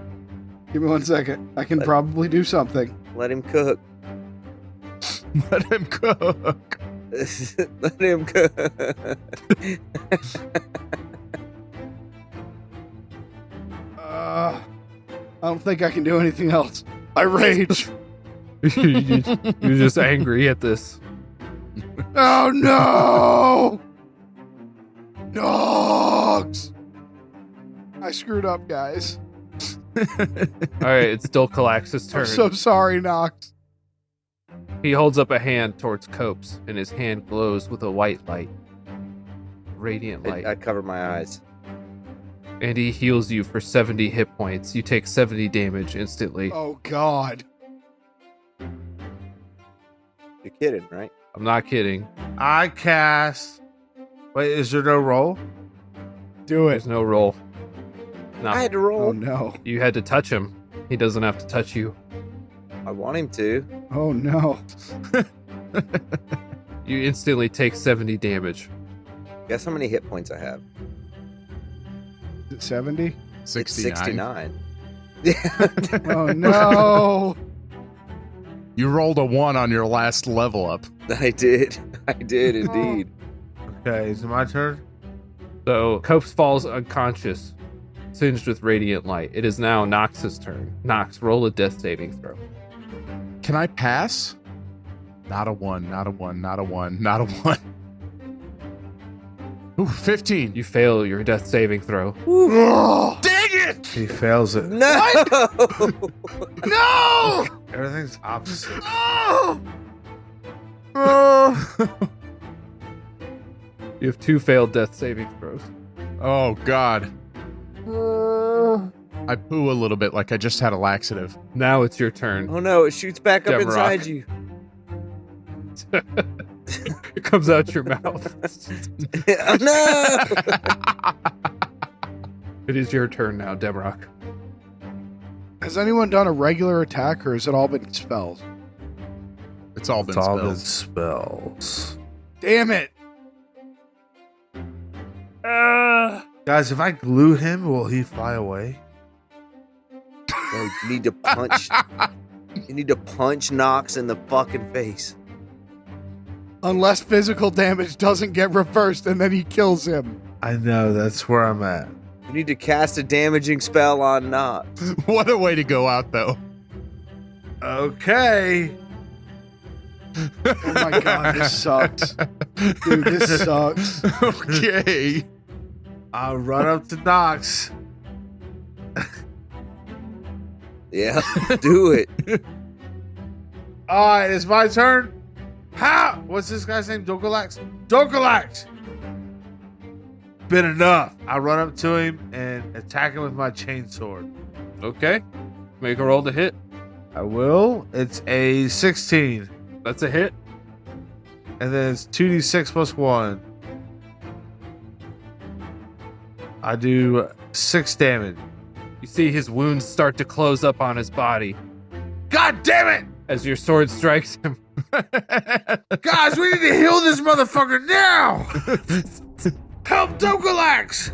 Give me 1 second. I can probably do something. Let him cook. Let him cook. Let him cook. I don't think I can do anything else. I rage. You're just angry at this. Oh no! Dogs! I screwed up, guys. All right, it's Dulcalax's turn. I'm so sorry, Nox. He holds up a hand towards Copes, and his hand glows with a white light. Radiant light. I cover my eyes. And he heals you for 70 hit points. You take 70 damage instantly. Oh God. You're kidding, right? I'm not kidding. I cast. Wait, is there no roll? Do it. There's no roll. No, I had to roll. Oh no. you had to touch him. He doesn't have to touch you. I want him to. Oh no. You instantly take 70 damage. Guess how many hit points I have? Is it 70? 69. It's 69. Oh no. You rolled a 1 on your last level up. I did. I did indeed. Okay, is it my turn? So Copes falls unconscious, singed with radiant light. It is now Nox's turn. Nox, roll a death saving throw. Can I pass? Not a 1, not a 1, not a 1, not a 1. Ooh, 15. You fail your death saving throw. Oh, Dang it! He fails it. No! No! Everything's opposite. You have 2 failed death saving throws. Oh, God. I poo a little bit like I just had a laxative. Now it's your turn. Oh no, it shoots back up Demrock. inside you. It comes out your mouth. Oh no! It is your turn now, Demrock. has anyone done a regular attack or has it all been spells? It's all been It's all spelled. been spells. Damn it. Guys, if I glue him, will he fly away? No, you need to punch. You need to punch Nox in the fucking face. Unless physical damage doesn't get reversed and then he kills him. I know, that's where I'm at. You need to cast a damaging spell on Nox. What a way to go out, though. Okay. Oh my god, this sucks. Dude, this sucks. Okay. I'll run up to Nox. Yeah, do it. All right, it's my turn. How? What's this guy's name? Dokalax? Dokalax! Been enough. I run up to him and attack him with my chainsword. Okay. Make a roll to hit. I will. It's a 16. That's a hit. And then it's 2d6 plus 1. I do 6 damage. You see his wounds start to close up on his body God damn it! as your sword strikes him. Guys, we need to heal this motherfucker now! Help Dokalax!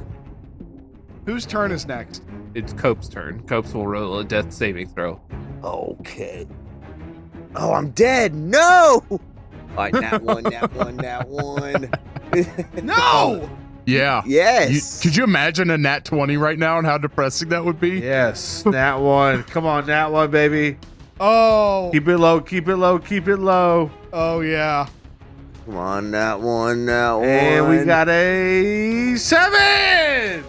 Whose turn is next? It's Cope's turn. Copes will roll a death saving throw. Okay. Oh, I'm dead. No! All right, that one. No! Yeah. Yes. Could you imagine a nat 20 right now and how depressing that would be? Yes, that one. Come on, that one, baby. Oh. Keep it low, keep it low, keep it low. Oh yeah. Come on, that one. And we got a 7!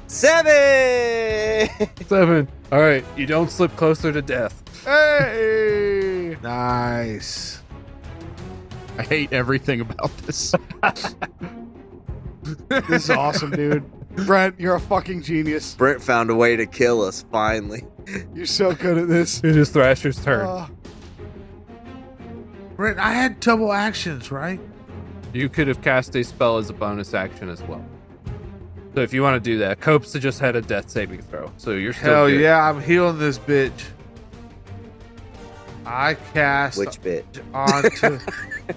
7! 7. All right. You don't slip closer to death. Hey. Nice. I hate everything about this. This is awesome, dude. Brent, you're a fucking genius. Brent found a way to kill us, finally. You're so good at this. It is Thrasher's turn. Brent, I had double actions, right? You could have cast a spell as a bonus action as well. So if you want to do that, Copes just had a death saving throw. So you're still Hell good. yeah, I'm healing this bitch. I cast Which bit? onto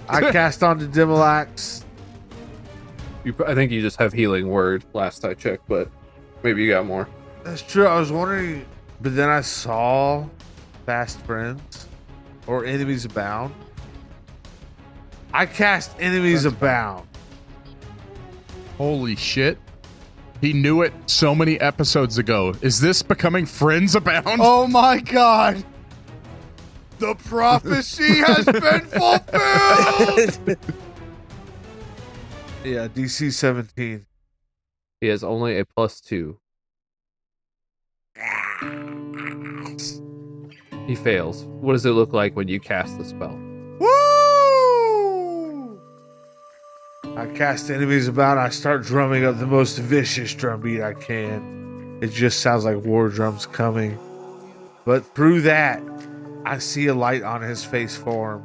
Demolax. I think you just have healing word last I checked, but maybe you got more. That's true. I was wondering, but then I saw fast friends or enemies abound. I cast enemies abound. Holy shit. He knew it so many episodes ago. Is this becoming Friends Abound? Oh my god. The prophecy has been fulfilled. Yeah, DC 17. He has only a +2. He fails. What does it look like when you cast the spell? Woo! I cast enemies about. I start drumming up the most vicious drum beat I can. It just sounds like war drums coming. But through that, I see a light on his face form,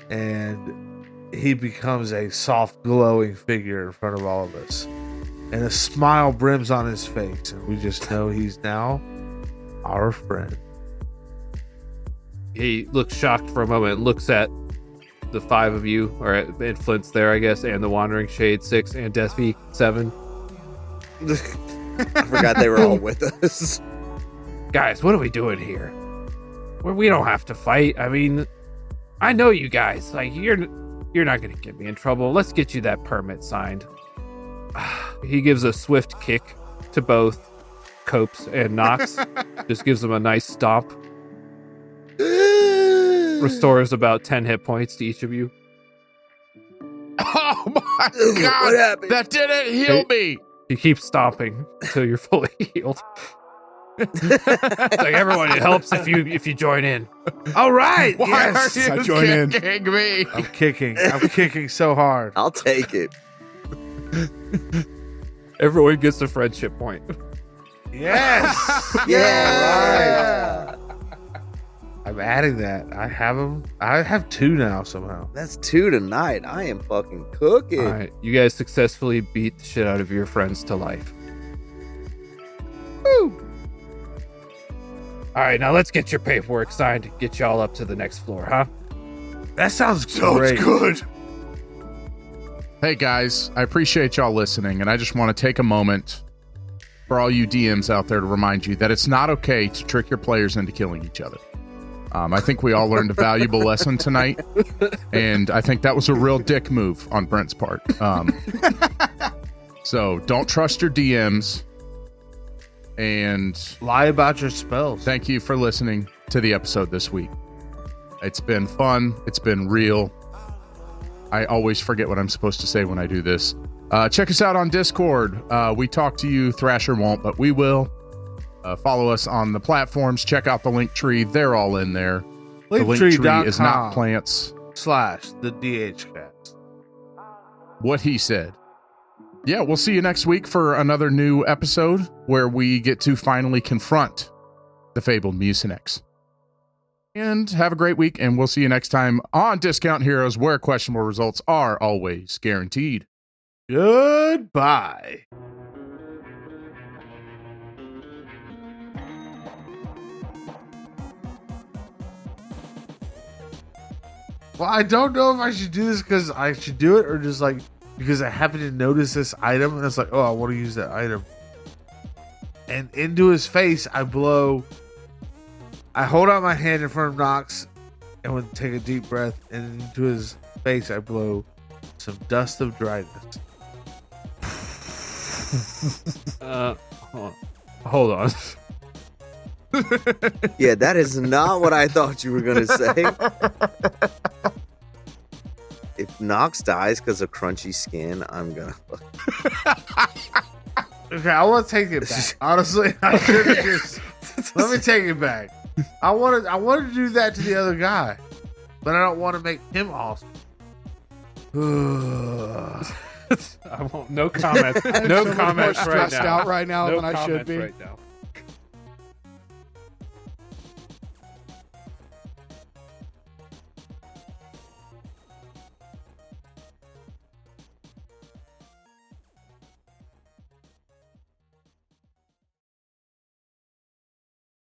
and he becomes a soft, glowing figure in front of all of us. and a smile brims on his face, and we just know he's now our friend. He looks shocked for a moment, looks at the 5 of you, or and Flint's there, I guess, and the Wandering Shade 6 and Deathpeak 7. I forgot they were all with us. Guys, what are we doing here? We don't have to fight. I mean, I know you guys. Like, you're not going to get me in trouble. Let's get you that permit signed. He gives a swift kick to both Copes and Knox. Just gives them a nice stomp. Restores about 10 hit points to each of you. Oh my What god! happened? That didn't heal me. You keep stomping until you're fully healed. It's like, everyone, it helps if you join in. All right. Why Yes. are you I join in. kicking me? I'm kicking so hard. I'll take it. Everyone gets a friendship point. Yes. Yeah. I'm adding that. I have them. I have 2 now somehow. That's 2 tonight. I am fucking cooking. All right, you guys successfully beat the shit out of your friends to life. Woo. All right, now let's get your paperwork signed and get y'all up to the next floor, huh? That sounds Sounds great. good. Hey guys, I appreciate y'all listening, and I just want to take a moment for all you DMs out there to remind you that it's not okay to trick your players into killing each other. I think we all learned a valuable lesson tonight, and I think that was a real dick move on Brent's part. So don't trust your DMs, and Lie about your spells. thank you for listening to the episode this week. It's been fun. It's been real. I always forget what I'm supposed to say when I do this. Check us out on Discord. We talk to you. Thrasher won't, but we will. Follow us on the platforms. Check out the link tree. They're all in there. The link tree is not plants. /thedhcast. What he said. Yeah, we'll see you next week for another new episode where we get to finally confront the fabled Mucinex. And have a great week, and we'll see you next time on Discount Heroes, where questionable results are always guaranteed. Goodbye. Well, I don't know if I should do this because I should do it or just like because I happen to notice this item and it's like, oh, I want to use that item. And into his face, I hold out my hand in front of Nox and would take a deep breath, and into his face, I blow some dust of dryness. Hold on. Yeah, that is not what I thought you were going to say. If Nox dies because of crunchy skin, I'm going to... Okay, I want to take it back. Honestly, I should have just... Let me take it back. I wanted to do that to the other guy, but I don't want to make him awesome. I won't. No comments. No so much more comments right stressed now. out right now No than I should comments be. right now.